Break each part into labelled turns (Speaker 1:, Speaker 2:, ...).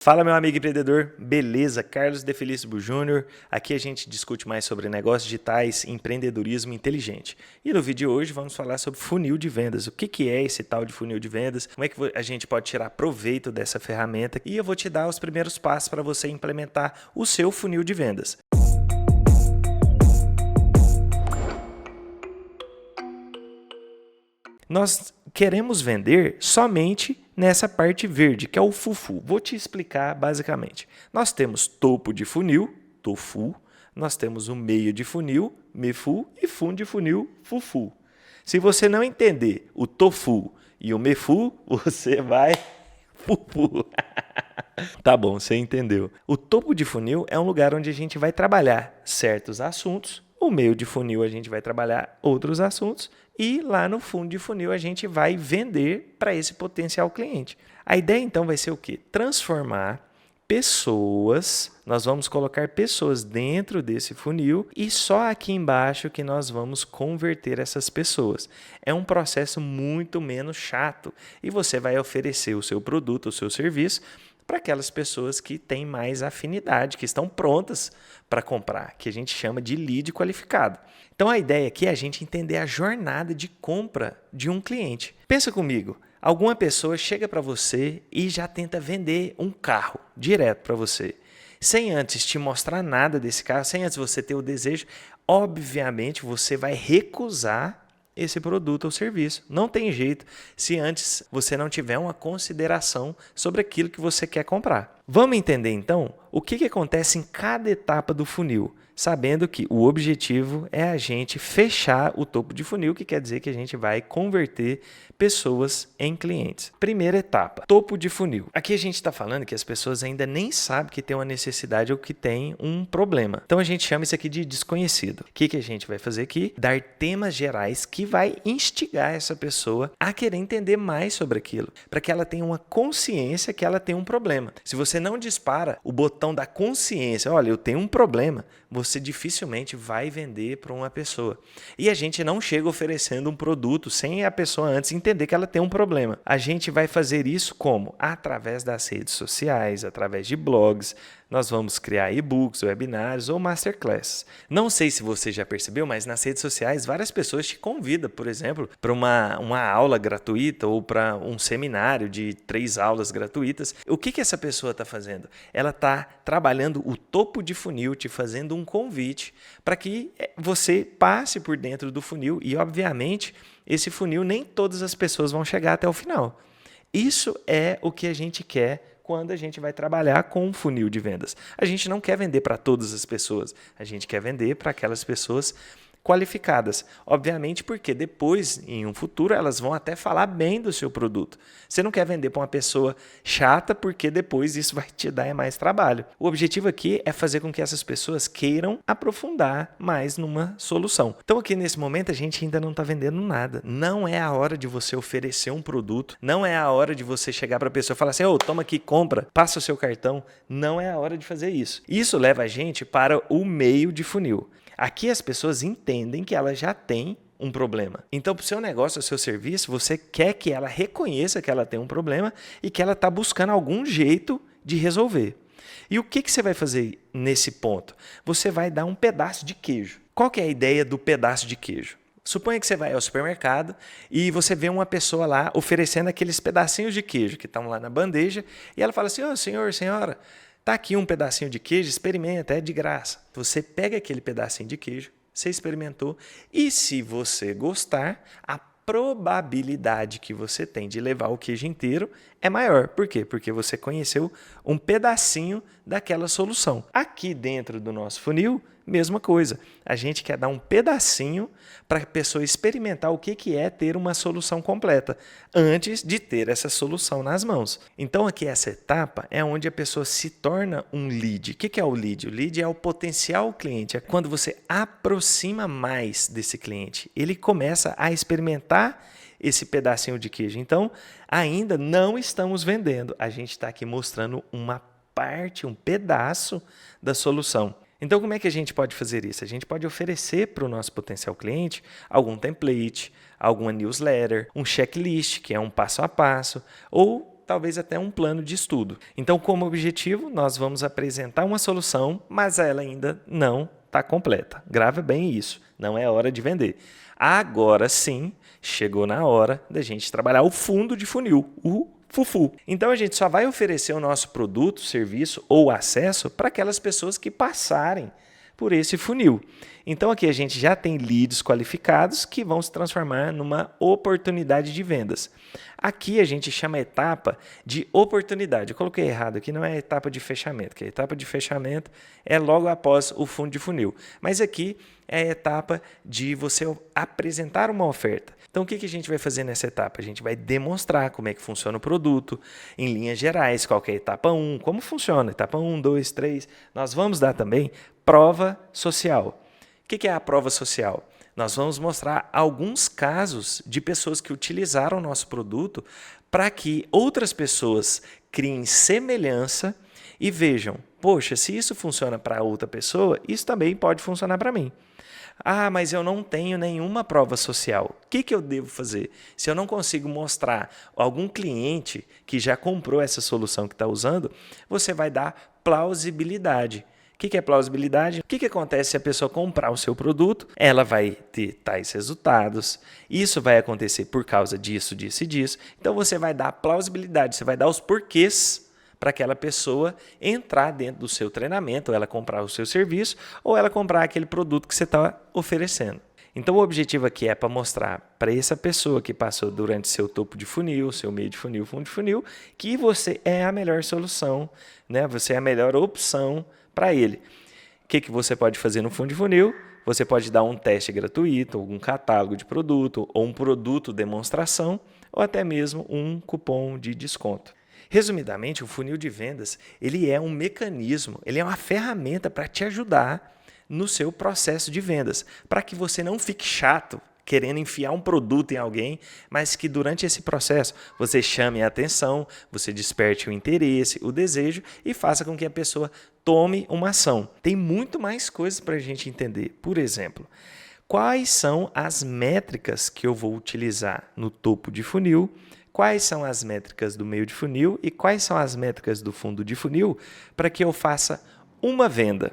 Speaker 1: Fala, meu amigo empreendedor, beleza? Carlos De Felício Júnior. Aqui a gente discute mais sobre negócios digitais e empreendedorismo inteligente. E no vídeo de hoje vamos falar sobre funil de vendas. O que é esse tal de funil de vendas? Como é que a gente pode tirar proveito dessa ferramenta? E eu vou te dar os primeiros passos para você implementar o seu funil de vendas. Nós queremos vender somente nessa parte verde, que é o fufu. Vou te explicar basicamente. Nós temos topo de funil, tofu, nós temos o meio de funil, mefu, e fundo de funil, fufu. Se você não entender o tofu e o mefu, você vai fufu. Tá bom, você entendeu. O topo de funil é um lugar onde a gente vai trabalhar certos assuntos. O meio de funil a gente vai trabalhar outros assuntos e lá no fundo de funil a gente vai vender para esse potencial cliente. A ideia então vai ser o quê? Transformar pessoas, nós vamos colocar pessoas dentro desse funil e só aqui embaixo que nós vamos converter essas pessoas. É um processo muito menos chato e você vai oferecer o seu produto, o seu serviço para aquelas pessoas que têm mais afinidade, que estão prontas para comprar, que a gente chama de lead qualificado. Então a ideia aqui é a gente entender a jornada de compra de um cliente. Pensa comigo, alguma pessoa chega para você e já tenta vender um carro direto para você, sem antes te mostrar nada desse carro, sem antes você ter o desejo, obviamente você vai recusar esse produto ou serviço. Não tem jeito se antes você não tiver uma consideração sobre aquilo que você quer comprar. Vamos entender então o que acontece em cada etapa do funil, sabendo que o objetivo é a gente fechar o topo de funil, que quer dizer que a gente vai converter pessoas em clientes. Primeira etapa, topo de funil. Aqui a gente está falando que as pessoas ainda nem sabem que tem uma necessidade ou que tem um problema. Então a gente chama isso aqui de desconhecido. O que a gente vai fazer aqui? Dar temas gerais que vai instigar essa pessoa a querer entender mais sobre aquilo, para que ela tenha uma consciência que ela tem um problema. Se você não dispara o botão da consciência, olha, eu tenho um problema, você dificilmente vai vender para uma pessoa. E a gente não chega oferecendo um produto sem a pessoa antes entender que ela tem um problema. A gente vai fazer isso como? Através das redes sociais, através de blogs, nós vamos criar e-books, webinários ou masterclasses. Não sei se você já percebeu, mas nas redes sociais várias pessoas te convidam, por exemplo, para uma aula gratuita ou para um seminário de 3 aulas gratuitas. O que essa pessoa está fazendo? Ela está trabalhando o topo de funil, te fazendo um convite para que você passe por dentro do funil e, obviamente, esse funil nem todas as pessoas vão chegar até o final. Isso é o que a gente quer quando a gente vai trabalhar com um funil de vendas. A gente não quer vender para todas as pessoas, a gente quer vender para aquelas pessoas qualificadas. Obviamente porque depois, em um futuro, elas vão até falar bem do seu produto. Você não quer vender para uma pessoa chata porque depois isso vai te dar mais trabalho. O objetivo aqui é fazer com que essas pessoas queiram aprofundar mais numa solução. Então aqui nesse momento a gente ainda não está vendendo nada. Não é a hora de você oferecer um produto, não é a hora de você chegar para a pessoa e falar assim, toma aqui, compra, passa o seu cartão. Não é a hora de fazer isso. Isso leva a gente para o meio de funil. Aqui as pessoas entendem que ela já tem um problema. Então, para o seu negócio, o seu serviço, você quer que ela reconheça que ela tem um problema e que ela está buscando algum jeito de resolver. E o que você vai fazer nesse ponto? Você vai dar um pedaço de queijo. Qual que é a ideia do pedaço de queijo? Suponha que você vai ao supermercado e você vê uma pessoa lá oferecendo aqueles pedacinhos de queijo que estão lá na bandeja e ela fala assim, senhor, senhora, tá aqui um pedacinho de queijo, experimenta, é de graça. Você pega aquele pedacinho de queijo, você experimentou e se você gostar, a probabilidade que você tem de levar o queijo inteiro é maior. Por quê? Porque você conheceu um pedacinho daquela solução. Aqui dentro do nosso funil, mesma coisa. A gente quer dar um pedacinho para a pessoa experimentar o que é ter uma solução completa, antes de ter essa solução nas mãos. Então aqui essa etapa é onde a pessoa se torna um lead. O que é o lead? O lead é o potencial cliente. É quando você aproxima mais desse cliente. Ele começa a experimentar esse pedacinho de queijo. Então, ainda não estamos vendendo. A gente está aqui mostrando uma parte, um pedaço da solução. Então, como é que a gente pode fazer isso? A gente pode oferecer para o nosso potencial cliente algum template, alguma newsletter, um checklist, que é um passo a passo, ou talvez até um plano de estudo. Então, como objetivo, nós vamos apresentar uma solução, mas ela ainda não está completa. Grava bem isso, não é hora de vender. Agora sim, chegou na hora da gente trabalhar o fundo de funil, o fufu. Então a gente só vai oferecer o nosso produto, serviço ou acesso para aquelas pessoas que passarem por esse funil. Então aqui a gente já tem leads qualificados que vão se transformar numa oportunidade de vendas. Aqui a gente chama a etapa de oportunidade. Eu coloquei errado aqui, não é a etapa de fechamento, que a etapa de fechamento é logo após o fundo de funil. Mas aqui é a etapa de você apresentar uma oferta. Então o que a gente vai fazer nessa etapa? A gente vai demonstrar como é que funciona o produto, em linhas gerais, qual que é a etapa 1, como funciona, etapa 1, 2, 3. Nós vamos dar também prova social. O que é a prova social? Nós vamos mostrar alguns casos de pessoas que utilizaram o nosso produto para que outras pessoas criem semelhança e vejam, poxa, se isso funciona para outra pessoa, isso também pode funcionar para mim. Ah, mas eu não tenho nenhuma prova social. O que eu devo fazer? Se eu não consigo mostrar algum cliente que já comprou essa solução que está usando, você vai dar plausibilidade. O que é plausibilidade? O que acontece se a pessoa comprar o seu produto? Ela vai ter tais resultados. Isso vai acontecer por causa disso, disso e disso. Então você vai dar plausibilidade, você vai dar os porquês para aquela pessoa entrar dentro do seu treinamento, ou ela comprar o seu serviço, ou ela comprar aquele produto que você está oferecendo. Então o objetivo aqui é para mostrar para essa pessoa que passou durante seu topo de funil, seu meio de funil, fundo de funil, que você é a melhor solução, né? Você é a melhor opção para ele. O que você pode fazer no fundo de funil? Você pode dar um teste gratuito, algum catálogo de produto, ou um produto demonstração, ou até mesmo um cupom de desconto. Resumidamente, o funil de vendas ele é um mecanismo, ele é uma ferramenta para te ajudar no seu processo de vendas, para que você não fique chato querendo enfiar um produto em alguém, mas que durante esse processo você chame a atenção, você desperte o interesse, o desejo e faça com que a pessoa tome uma ação. Tem muito mais coisas para a gente entender. Por exemplo, quais são as métricas que eu vou utilizar no topo de funil, quais são as métricas do meio de funil e quais são as métricas do fundo de funil para que eu faça uma venda.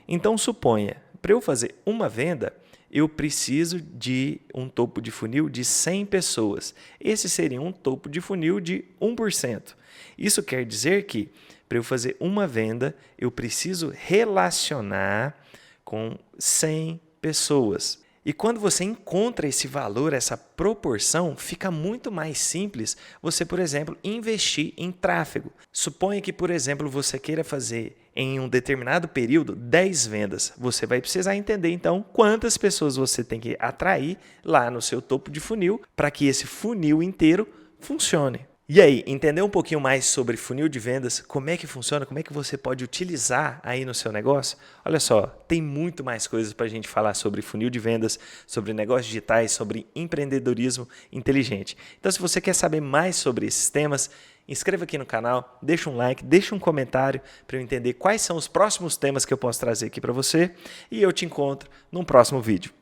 Speaker 1: Então, suponha, para eu fazer uma venda, eu preciso de um topo de funil de 100 pessoas. Esse seria um topo de funil de 1%. Isso quer dizer que, para eu fazer uma venda, eu preciso relacionar com 100 pessoas. E quando você encontra esse valor, essa proporção, fica muito mais simples você, por exemplo, investir em tráfego. Suponha que, por exemplo, você queira fazer em um determinado período 10 vendas. Você vai precisar entender, então, quantas pessoas você tem que atrair lá no seu topo de funil para que esse funil inteiro funcione. E aí, entendeu um pouquinho mais sobre funil de vendas? Como é que funciona? Como é que você pode utilizar aí no seu negócio? Olha só, tem muito mais coisas para a gente falar sobre funil de vendas, sobre negócios digitais, sobre empreendedorismo inteligente. Então, se você quer saber mais sobre esses temas, inscreva aqui no canal, deixa um like, deixa um comentário para eu entender quais são os próximos temas que eu posso trazer aqui para você e eu te encontro num próximo vídeo.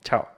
Speaker 1: Tchau!